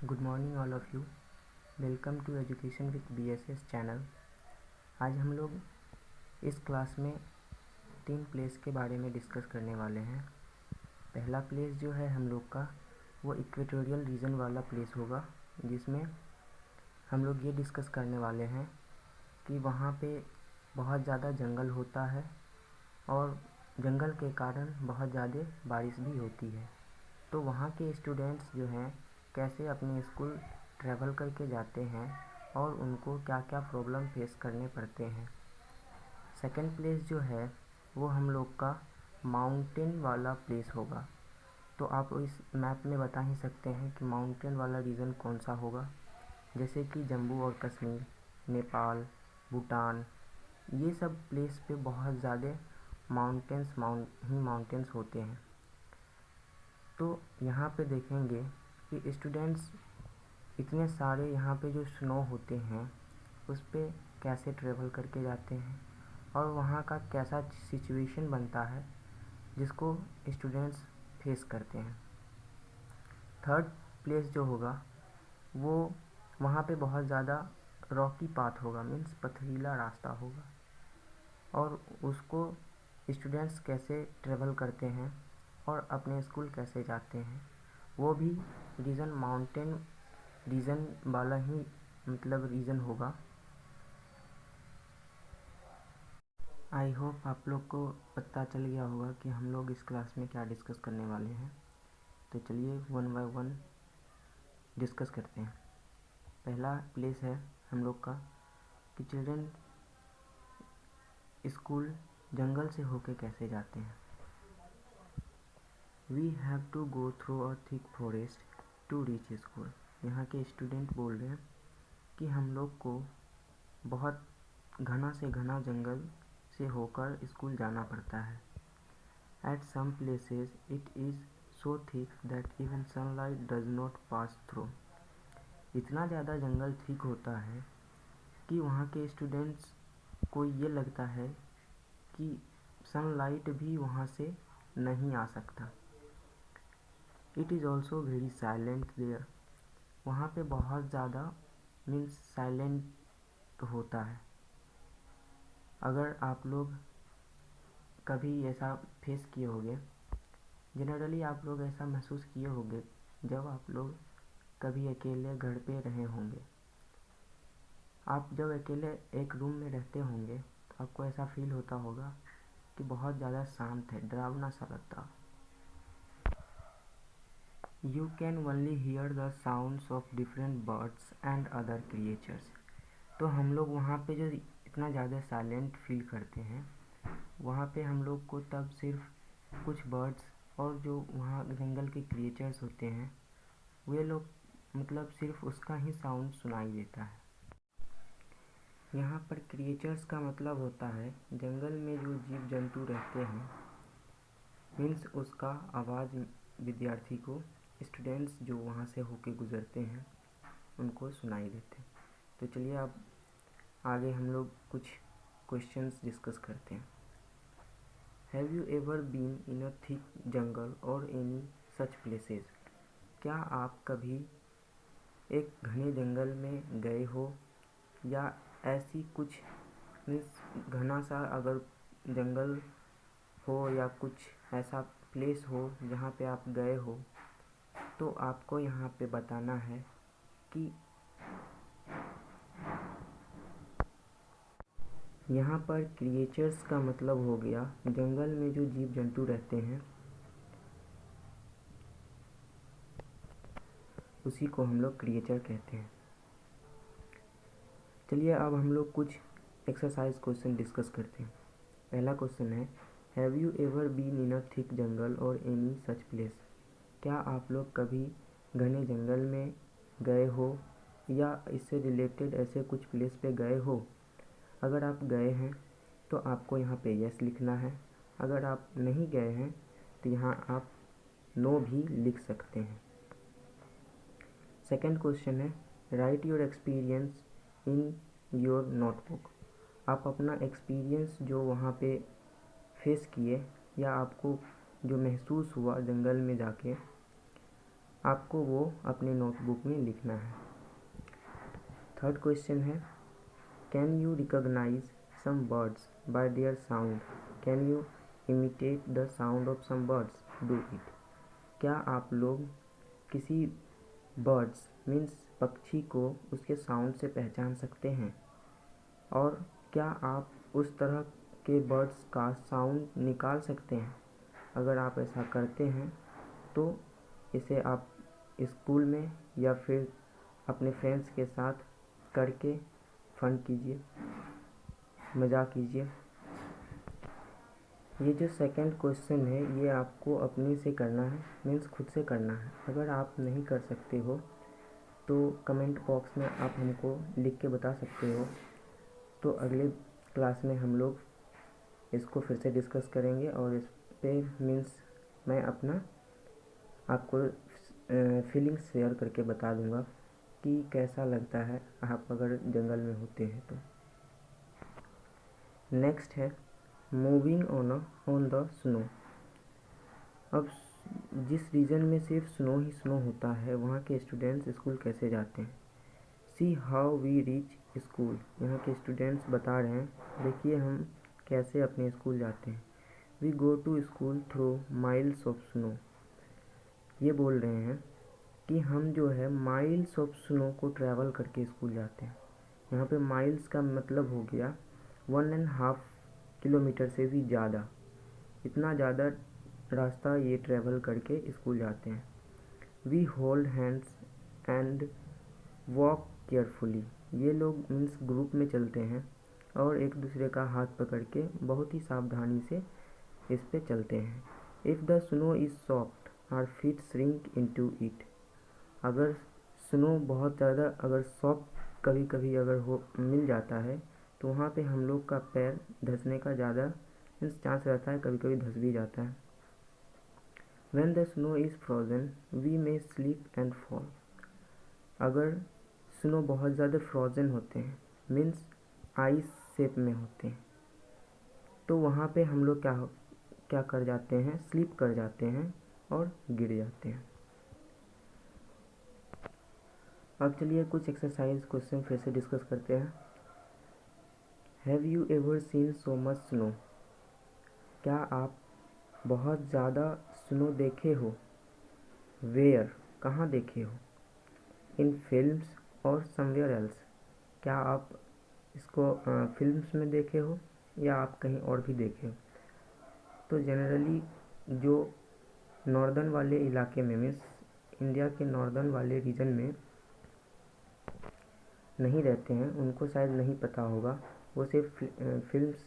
Good morning all of you. Welcome to education with BSS channel. आज हम लोग इस क्लास में 3 प्लेस के बारे में डिस्कस करने वाले हैं। पहला प्लेस जो है हम लोग का वो इक्वेटोरियल रीजन वाला प्लेस होगा, जिसमें हम लोग ये डिस्कस करने वाले हैं कि वहाँ पे बहुत ज़्यादा जंगल होता है और जंगल के कारण बहुत ज़्यादा बारिश भी होती है। तो वहाँ के स्टूडेंट्स जो हैं कैसे अपने स्कूल ट्रैवल करके जाते हैं और उनको क्या क्या प्रॉब्लम फेस करने पड़ते हैं। सेकंड प्लेस जो है वो हम लोग का माउंटेन वाला प्लेस होगा। तो आप इस मैप में बता ही सकते हैं कि माउंटेन वाला रीजन कौन सा होगा, जैसे कि जम्मू और कश्मीर, नेपाल, भूटान, ये सब प्लेस पे बहुत ज़्यादा माउंटेन्स होते हैं। तो यहाँ पे देखेंगे कि स्टूडेंट्स इतने सारे यहाँ पे जो स्नो होते हैं उस पे कैसे ट्रेवल करके जाते हैं और वहाँ का कैसा सिचुएशन बनता है जिसको स्टूडेंट्स फेस करते हैं। थर्ड प्लेस जो होगा वो वहाँ पे बहुत ज़्यादा रॉकी पाथ होगा, मीन्स पथरीला रास्ता होगा, और उसको स्टूडेंट्स कैसे ट्रेवल करते हैं और अपने स्कूल कैसे जाते हैं, वो भी रीजन माउंटेन रीजन वाला ही रीजन होगा। आई होप आप लोग को पता चल गया होगा कि हम लोग इस क्लास में क्या डिस्कस करने वाले हैं। तो चलिए वन बाय वन डिस्कस करते हैं। पहला प्लेस है हम लोग का कि चिल्ड्रन स्कूल जंगल से होके कैसे जाते हैं। We have to go through a thick forest to reach school. यहाँ के स्टूडेंट बोल रहे हैं कि हम लोग को बहुत घना से घना जंगल से होकर स्कूल जाना पड़ता है। At some places it is so thick that even sunlight does not pass through. इतना ज़्यादा जंगल थिक होता है कि वहाँ के स्टूडेंट्स को ये लगता है कि सनलाइट भी वहाँ से नहीं आ सकता। It is also very silent there. वहाँ पे बहुत ज़्यादा मीन्स साइलेंट होता है। अगर आप लोग कभी ऐसा फेस किए होंगे, जनरली आप लोग ऐसा महसूस किए होंगे जब आप लोग कभी अकेले घर पे रहे होंगे। आप जब अकेले एक रूम में रहते होंगे तो आपको ऐसा फील होता होगा कि बहुत ज़्यादा शांत है, डरावना सा लगता। You can only here the sounds of different birds and other creatures. तो हम लोग वहाँ पे जो इतना ज़्यादा साइलेंट फील करते हैं, वहाँ पे हम लोग को तब सिर्फ कुछ बर्ड्स और जो वहाँ जंगल के क्रिएचर्स होते हैं वे लोग सिर्फ उसका ही साउंड सुनाई देता है। यहाँ पर क्रिएचर्स का मतलब होता है जंगल में जो जीव जंतु रहते हैं, मीन्स उसका आवाज़ विद्यार्थी को, स्टूडेंट्स जो वहाँ से होके गुज़रते हैं उनको सुनाई देते हैं। तो चलिए अब आगे हम लोग कुछ क्वेश्चंस डिस्कस करते हैं। Have you ever been in a thick jungle और एनी सच प्लेसेस। क्या आप कभी एक घने जंगल में गए हो या ऐसी कुछ घना सा अगर जंगल हो या कुछ ऐसा प्लेस हो जहाँ पे आप गए हो, तो आपको यहाँ पे बताना है कि यहाँ पर क्रिएचर्स का मतलब हो गया जंगल में जो जीव जंतु रहते हैं उसी को हम लोग क्रिएचर कहते हैं। चलिए अब हम लोग कुछ एक्सरसाइज क्वेश्चन डिस्कस करते हैं। पहला क्वेश्चन है have you ever been in a thick jungle और एनी सच प्लेस। क्या आप लोग कभी घने जंगल में गए हो या इससे रिलेटेड ऐसे कुछ प्लेस पे गए हो। अगर आप गए हैं तो आपको यहाँ पे यस लिखना है। अगर आप नहीं गए हैं तो यहाँ आप नो भी लिख सकते हैं। सेकंड क्वेश्चन है right your experience in your notebook. आप अपना एक्सपीरियंस जो वहाँ पे फेस किए या आपको जो महसूस हुआ जंगल में जाके, आपको वो अपनी नोटबुक में लिखना है। थर्ड क्वेश्चन है, can you recognize some birds by their sound, can you imitate the sound of some birds, do it. क्या आप लोग किसी बर्ड्स मीन्स पक्षी को उसके साउंड से पहचान सकते हैं, और क्या आप उस तरह के बर्ड्स का साउंड निकाल सकते हैं। अगर आप ऐसा करते हैं तो इसे आप स्कूल में या फिर अपने फ्रेंड्स के साथ करके फन कीजिए, मज़ाक कीजिए। ये जो सेकंड क्वेश्चन है ये आपको अपने से करना है, मीन्स खुद से करना है। अगर आप नहीं कर सकते हो तो कमेंट बॉक्स में आप हमको लिख के बता सकते हो। तो अगले क्लास में हम लोग इसको फिर से डिस्कस करेंगे और इस पे मीन्स मैं अपना आपको फीलिंग्स शेयर करके बता दूंगा कि कैसा लगता है आप अगर जंगल में होते हैं तो। नेक्स्ट है मूविंग ऑन द स्नो। अब जिस रीजन में सिर्फ स्नो ही स्नो होता है वहाँ के स्टूडेंट्स स्कूल कैसे जाते हैं। See how we reach school. यहाँ के स्टूडेंट्स बता रहे हैं, देखिए हम कैसे अपने स्कूल जाते हैं। We go to school through miles of snow. ये बोल रहे हैं कि हम जो है माइल्स ऑफ स्नो को ट्रैवल करके स्कूल जाते हैं। यहाँ पे माइल्स का मतलब हो गया 1.5 किलोमीटर से भी ज़्यादा, इतना ज़्यादा रास्ता ये ट्रैवल करके स्कूल जाते हैं। We hold hands and walk carefully. ये लोग मीन्स ग्रुप में चलते हैं और एक दूसरे का हाथ पकड़ के बहुत ही सावधानी से इस पे चलते हैं। If the snow is soft our feet shrink into it. अगर स्नो बहुत ज़्यादा अगर सॉफ्ट कभी कभी अगर हो मिल जाता है तो वहाँ पे हम लोग का पैर धंसने का ज़्यादा मीन्स चांस रहता है, कभी कभी धंस भी जाता है। When the snow is frozen we may slip and fall. अगर स्नो बहुत ज़्यादा फ्रोज़न होते हैं मीन्स आइस शेप में होते हैं तो वहाँ पे हम लोग क्या कर जाते हैं, स्लिप कर जाते हैं और गिर जाते हैं। अब चलिए कुछ एक्सरसाइज क्वेश्चन फिर से डिस्कस करते हैं। Have you ever seen so much snow. क्या आप बहुत ज़्यादा स्नो देखे हो। वेयर, कहाँ देखे हो। इन फिल्म्स और समवेयर एल्स। क्या आप इसको फिल्म्स में देखे हो या आप कहीं और भी देखे हो। तो जनरली जो नॉर्दर्न वाले इलाके में मीन्स इंडिया के नॉर्दर्न वाले रीजन में नहीं रहते हैं उनको शायद नहीं पता होगा, वो सिर्फ फिल्म्स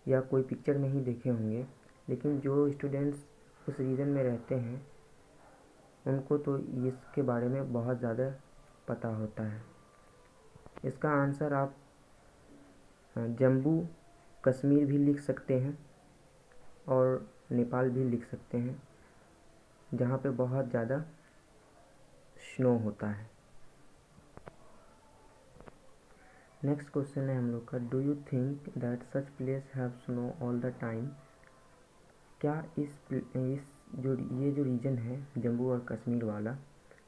या कोई पिक्चर में ही देखे होंगे। लेकिन जो स्टूडेंट्स उस रीजन में रहते हैं उनको तो इसके बारे में बहुत ज़्यादा पता होता है। इसका आंसर आप जम्मू कश्मीर भी लिख सकते हैं और नेपाल भी लिख सकते हैं जहाँ पे बहुत ज़्यादा स्नो होता है। नेक्स्ट क्वेश्चन है हम लोग का, do you think that such place have snow all the time. क्या इस जो ये जो रीजन है जम्मू और कश्मीर वाला,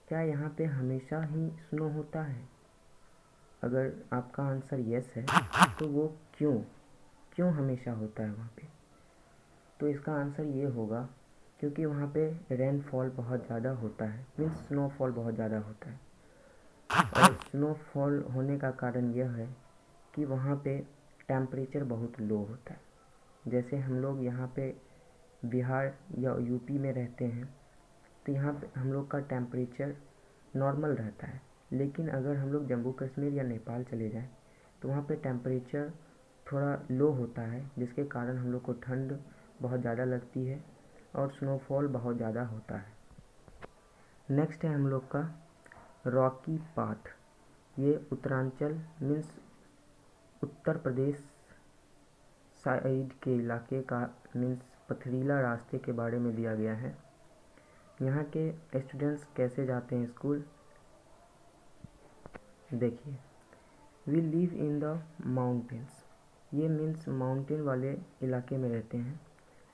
क्या यहाँ पे हमेशा ही स्नो होता है। अगर आपका आंसर यस है तो वो क्यों हमेशा होता है वहाँ पे। तो इसका आंसर ये होगा क्योंकि वहाँ पे रेनफॉल बहुत ज़्यादा होता है, मीन्स स्नोफॉल बहुत ज़्यादा होता है। और स्नोफॉल होने का कारण यह है कि वहाँ पे टेम्परेचर बहुत लो होता है। जैसे हम लोग यहाँ पे बिहार या यूपी में रहते हैं तो यहाँ पे हम लोग का टेम्परेचर नॉर्मल रहता है, लेकिन अगर हम लोग जम्मू कश्मीर या नेपाल चले जाएं तो वहाँ पे टेम्परेचर थोड़ा लो होता है, जिसके कारण हम लोग को ठंड बहुत ज़्यादा लगती है और स्नोफॉल बहुत ज़्यादा होता है। नेक्स्ट है हम लोग का रॉकी पाथ। ये उत्तरांचल मीन्स उत्तर प्रदेश साइड के इलाके का मीन्स पथरीला रास्ते के बारे में दिया गया है। यहाँ के स्टूडेंट्स कैसे जाते हैं स्कूल, देखिए। We live in the mountains. ये मीन्स माउंटेन वाले इलाके में रहते हैं।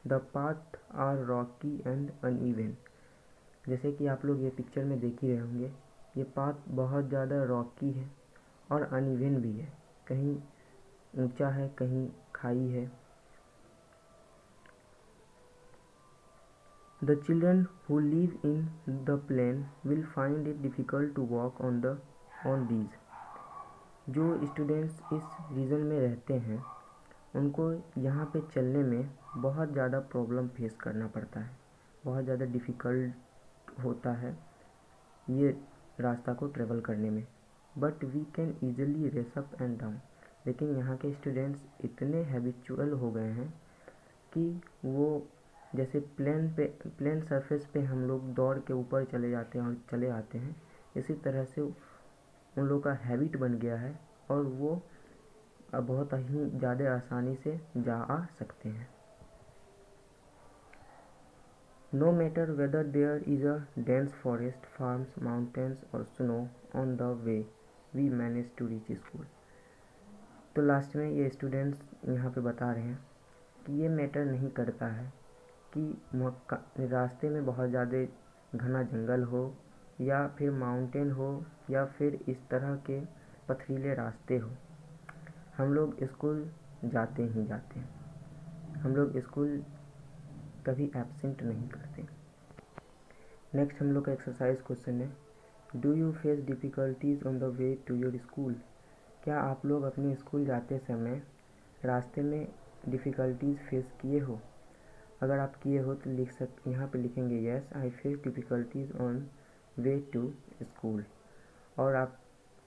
The path are rocky and uneven. जैसे कि आप लोग ये पिक्चर में देख ही रहे होंगे, ये पाथ बहुत ज़्यादा रॉकी है और अनइवन भी है, कहीं ऊंचा है कहीं खाई है। The children who live in the plain will find it difficult to walk on these. जो स्टूडेंट्स इस रीजन में रहते हैं उनको यहाँ पे चलने में बहुत ज़्यादा प्रॉब्लम फेस करना पड़ता है, बहुत ज़्यादा डिफ़िकल्ट होता है ये रास्ता को ट्रेवल करने में। But we can easily race up and down. लेकिन यहाँ के स्टूडेंट्स इतने हैबिचुअल हो गए हैं कि वो जैसे प्लेन सरफेस पे हम लोग दौड़ के ऊपर चले जाते हैं और चले आते हैं, इसी तरह से उन लोगों का हैबिट बन गया है और वो अब बहुत ही ज़्यादा आसानी से जा आ सकते हैं। No matter whether there is a dense forest, farms, mountains और snow on the way, we manage to reach school. तो लास्ट में ये स्टूडेंट्स यहाँ पे बता रहे हैं कि ये मैटर नहीं करता है कि रास्ते में बहुत ज़्यादा घना जंगल हो या फिर माउंटेन हो या फिर इस तरह के पथरीले रास्ते हो, हम लोग स्कूल जाते ही जाते हैं। हम लोग स्कूल कभी एब्सेंट नहीं करते। नेक्स्ट हम लोग का एक्सरसाइज क्वेश्चन है, do you face difficulties on the way to your school. क्या आप लोग अपने स्कूल जाते समय रास्ते में डिफ़िकल्टीज फेस किए हो। अगर आप किए हो तो यहाँ पे लिखेंगे yes I face difficulties on way to school, और आप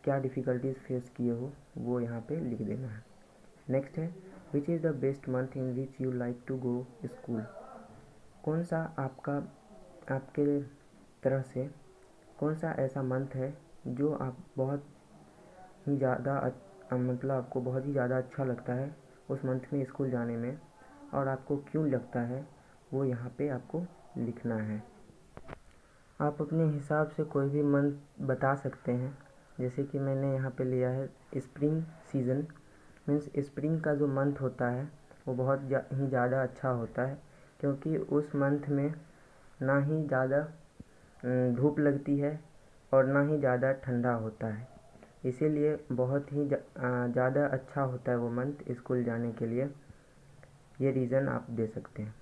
क्या डिफ़िकल्टीज फेस किए हो वो यहाँ पे लिख देना है। नेक्स्ट है, which is the best month in which you like to go school. कौन सा आपके तरह से कौन सा ऐसा मंथ है जो आप बहुत ही ज़्यादा मतलब आपको बहुत ही ज़्यादा अच्छा लगता है उस मंथ में स्कूल जाने में, और आपको क्यों लगता है वो यहाँ पे आपको लिखना है। आप अपने हिसाब से कोई भी मंथ बता सकते हैं, जैसे कि मैंने यहाँ पे लिया है स्प्रिंग सीज़न। मीन्स स्प्रिंग का जो मंथ होता है वो बहुत ही ज़्यादा अच्छा होता है, क्योंकि उस मंथ में ना ही ज़्यादा धूप लगती है और ना ही ज़्यादा ठंडा होता है, इसीलिए बहुत ही ज़्यादा अच्छा होता है वो मंथ स्कूल जाने के लिए। ये रीज़न आप दे सकते हैं।